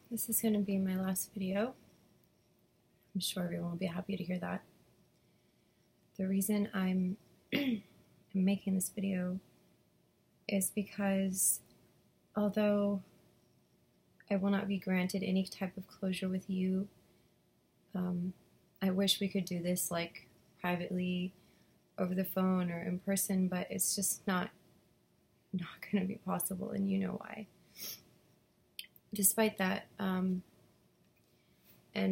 This is going to be my last video. I'm sure everyone will be happy to hear that. The reason I'm making this video is because although I will not be granted any type of closure with you, I wish we could do this like privately over the phone or in person, but it's just not going to be possible, and you know why. Despite that, and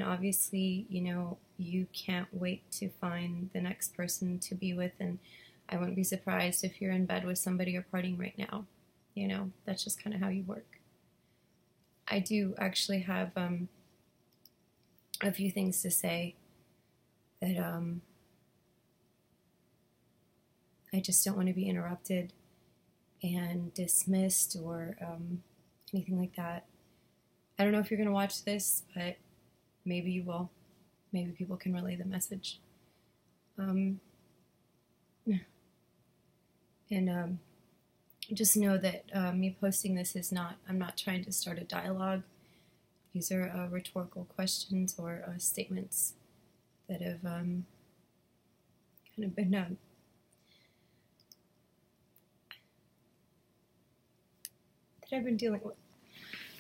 obviously, you know, you can't wait to find the next person to be with, and I wouldn't be surprised if you're in bed with somebody or partying right now. You know, that's just kind of how you work. I do actually have a few things to say that I just don't want to be interrupted and dismissed or anything like that. I don't know if you're going to watch this, but maybe you will. Maybe people can relay the message. Just know that me posting this is not, I'm not trying to start a dialogue. These are rhetorical questions or statements that have kind of been that I've been dealing with.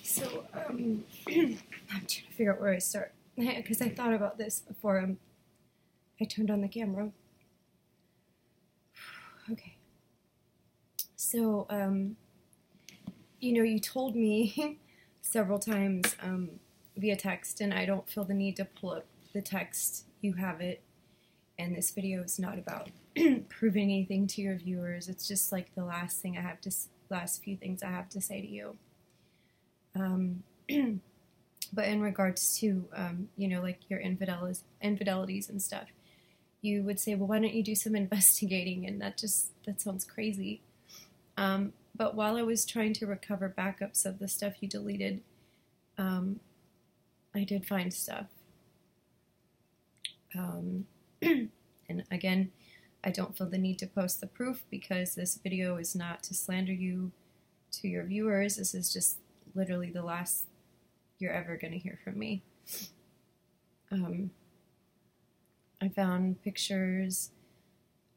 So, I'm trying to figure out where I start, because I thought about this before I turned on the camera. Okay. So, you know, you told me several times via text, and I don't feel the need to pull up the text. You have it, and this video is not about proving anything to your viewers. It's just like the last few things I have to say to you. But in regards to, you know, like your infidelities and stuff, you would say, well, why don't you do some investigating? And that sounds crazy. But while I was trying to recover backups of the stuff you deleted, I did find stuff. And again, I don't feel the need to post the proof because this video is not to slander you to your viewers. This is just literally the last you're ever going to hear from me. I found pictures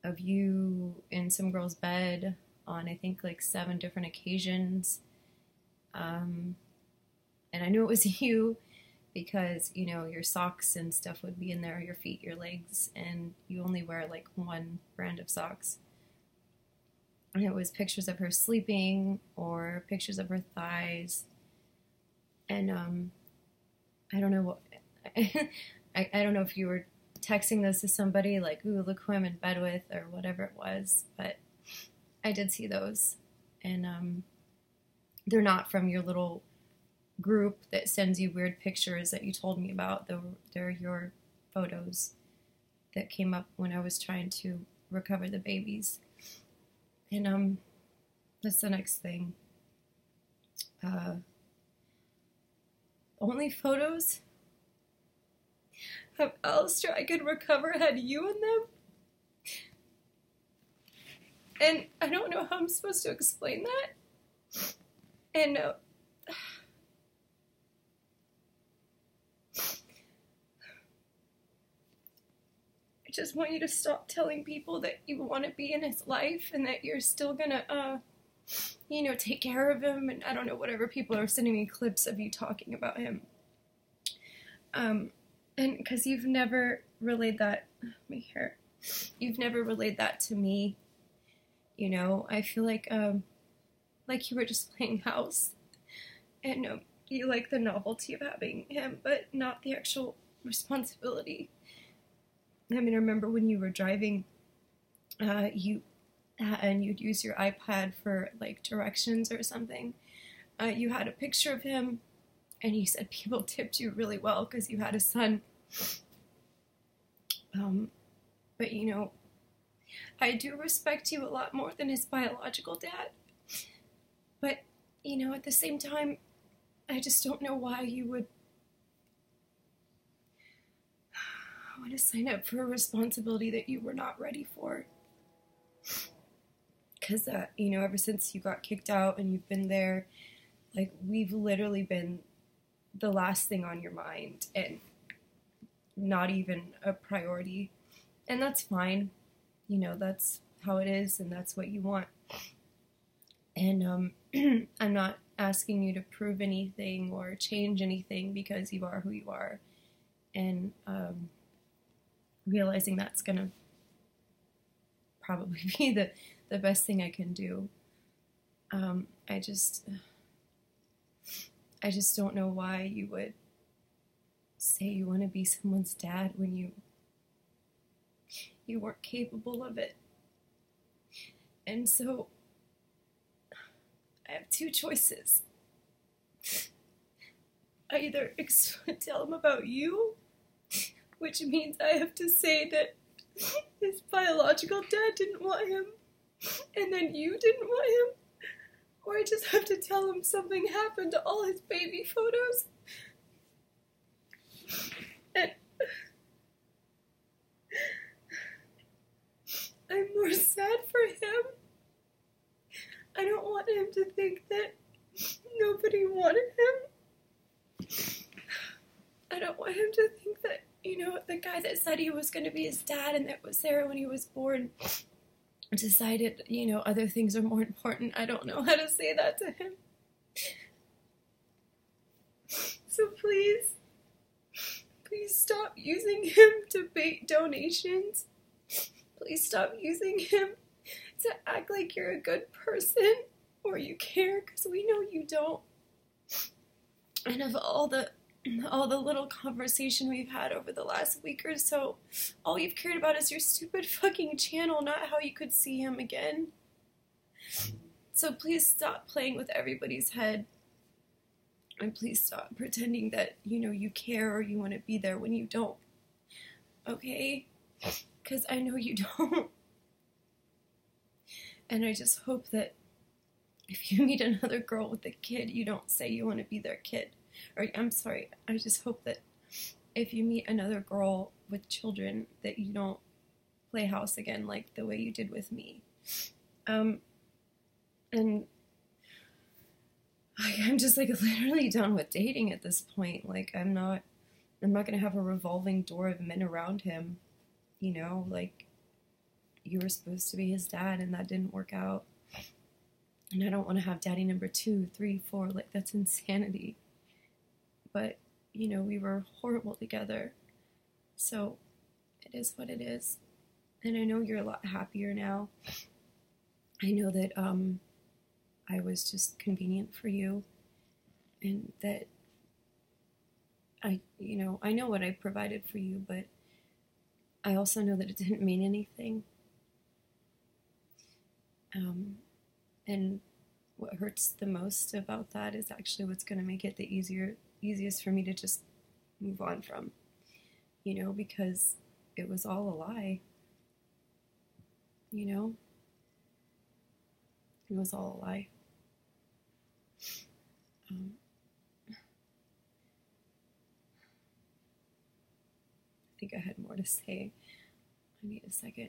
of you in some girl's bed on, I think, like 7 different occasions. And I knew it was you because, you know, your socks and stuff would be in there, your feet, your legs, and you only wear like one brand of socks. And it was pictures of her sleeping or pictures of her thighs. And I don't know what I don't know if you were texting those to somebody like, ooh, look who I'm in bed with, or whatever it was, but I did see those. And they're not from your little group that sends you weird pictures that you told me about. They're your photos that came up when I was trying to recover the babies. And that's the next thing. Only photos of Alistair I could recover had you in them. And I don't know how I'm supposed to explain that. And I just want you to stop telling people that you want to be in his life and that you're still gonna, you know, take care of him, and I don't know, whatever people are sending me clips of you talking about him. And because you've never relayed that, you've never relayed that to me. You know, I feel like you were just playing house, and you like the novelty of having him, but not the actual responsibility. I mean, I remember when you were driving, and you'd use your iPad for like directions or something. You had a picture of him, and you said people tipped you really well because you had a son. But you know, I do respect you a lot more than his biological dad. But, you know, at the same time, I just don't know why you would want to sign up for a responsibility that you were not ready for. Because, you know, ever since you got kicked out and you've been there, like, we've literally been the last thing on your mind and not even a priority. And that's fine. You know, that's how it is and that's what you want. And I'm not asking you to prove anything or change anything because you are who you are. And realizing that's going to probably be the best thing I can do. I just don't know why you would say you want to be someone's dad when you weren't capable of it. And so I have two choices. I either tell him about you, which means I have to say that his biological dad didn't want him, and then you didn't want him, or I just have to tell him something happened to all his baby photos. And I'm more sad for him. I don't want him to think that nobody wanted him. I don't want him to think that, you know, the guy that said he was going to be his dad and that was there when he was born decided, you know, other things are more important. I don't know how to say that to him. So please stop using him to bait donations. Please stop using him to act like you're a good person or you care, because we know you don't. And of all the little conversation we've had over the last week or so, all you've cared about is your stupid fucking channel, not how you could see him again. So please stop playing with everybody's head. And please stop pretending that, you know, you care or you want to be there when you don't. Okay? Because I know you don't. And I just hope that if you meet another girl with a kid, you don't say you want to be their kid. Or, I'm sorry, I just hope that if you meet another girl with children, that you don't play house again like the way you did with me. And I'm just like literally done with dating at this point. Like I'm not gonna have a revolving door of men around him. You know, like you were supposed to be his dad and that didn't work out. And I don't want to have daddy number 2, 3, 4. Like that's insanity. But, you know, we were horrible together. So it is what it is. And I know you're a lot happier now. I know that I was just convenient for you. And that I know what I provided for you, but I also know that it didn't mean anything. And what hurts the most about that is actually what's going to make it the easiest for me to just move on from, you know, because it was all a lie, you know, it was all a lie. I think I had more to say. I need a second.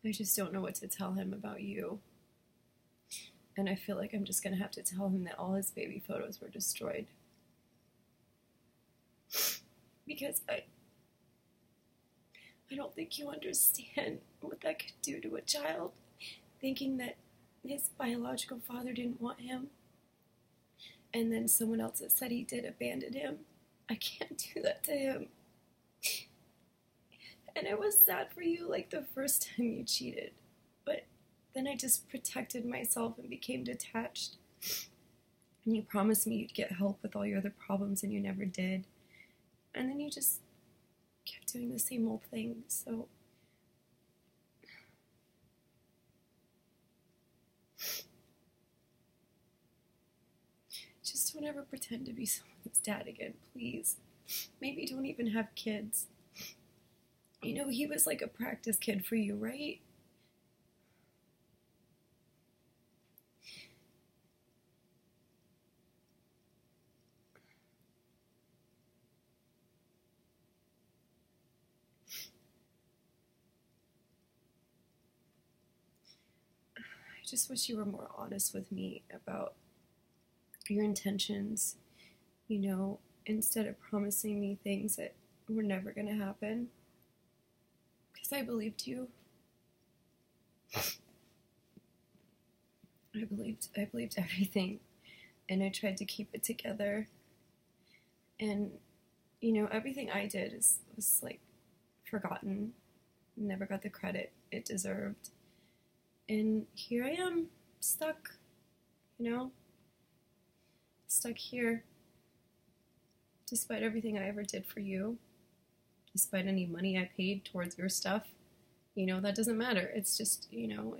I just don't know what to tell him about you. And I feel like I'm just going to have to tell him that all his baby photos were destroyed. Because I don't think you understand what that could do to a child, thinking that his biological father didn't want him, and then someone else that said he did abandon him. I can't do that to him. And I was sad for you like the first time you cheated, but then I just protected myself and became detached. And you promised me you'd get help with all your other problems and you never did. And then you just kept doing the same old thing, so just don't ever pretend to be someone's dad again, please. Maybe don't even have kids. You know, he was like a practice kid for you, right? I just wish you were more honest with me about your intentions, you know, instead of promising me things that were never going to happen. Because I believed you. I believed everything, and I tried to keep it together. And, you know, everything I did was like forgotten, never got the credit it deserved. And here I am, stuck, you know, stuck here, despite everything I ever did for you, despite any money I paid towards your stuff. You know, that doesn't matter. It's just, you know,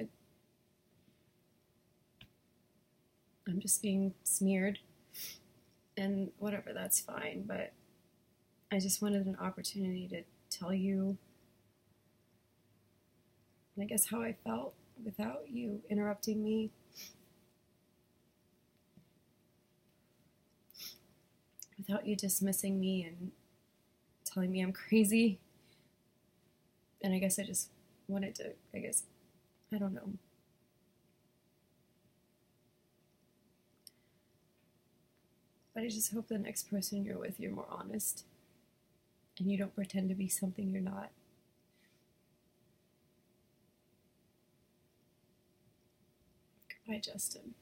I'm just being smeared, and whatever, that's fine, but I just wanted an opportunity to tell you, I guess, how I felt without you interrupting me. Without you dismissing me and telling me I'm crazy. And I guess I just wanted to, I don't know. But I just hope the next person you're with, you're more honest. And you don't pretend to be something you're not. Goodbye, Justin.